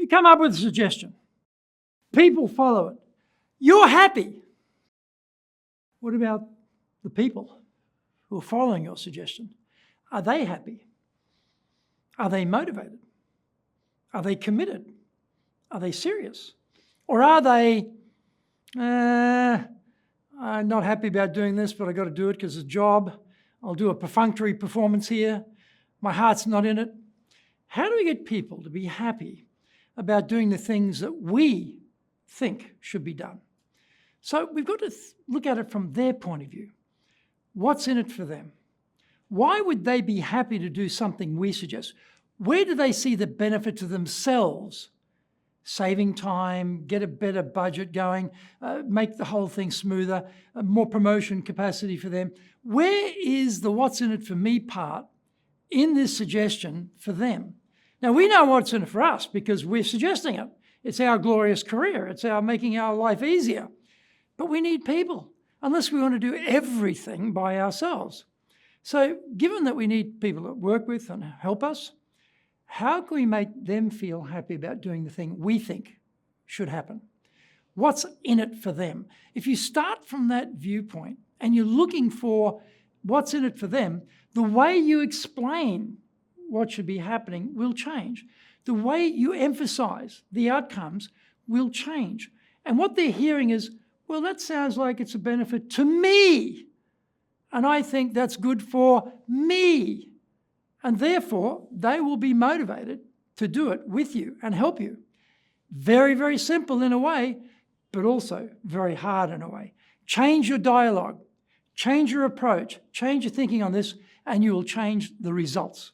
You come up with a suggestion. People follow it. You're happy. What about the people who are following your suggestion? Are they happy? Are they motivated? Are they committed? Are they serious? Or are they, I'm not happy about doing this, but I've got to do it because it's a job. I'll do a perfunctory performance here. My heart's not in it. How do we get people to be happy about doing the things that we think should be done? So we've got to look at it from their point of view. What's in it for them? Why would they be happy to do something we suggest? Where do they see the benefit to themselves? Saving time, get a better budget going, make the whole thing smoother, more promotion capacity for them. Where is the what's in it for me part in this suggestion for them? Now, we know what's in it for us because we're suggesting it. It's our glorious career. It's our making our life easier. But we need people, unless we want to do everything by ourselves. So given that we need people to work with and help us, how can we make them feel happy about doing the thing we think should happen? What's in it for them? If you start from that viewpoint and you're looking for what's in it for them, the way you explain what should be happening will change. The way you emphasize the outcomes will change. And what they're hearing is, well, that sounds like it's a benefit to me. And I think that's good for me. And therefore, they will be motivated to do it with you and help you. Very, very simple in a way, but also very hard in a way. Change your dialogue, change your approach, change your thinking on this, and you will change the results.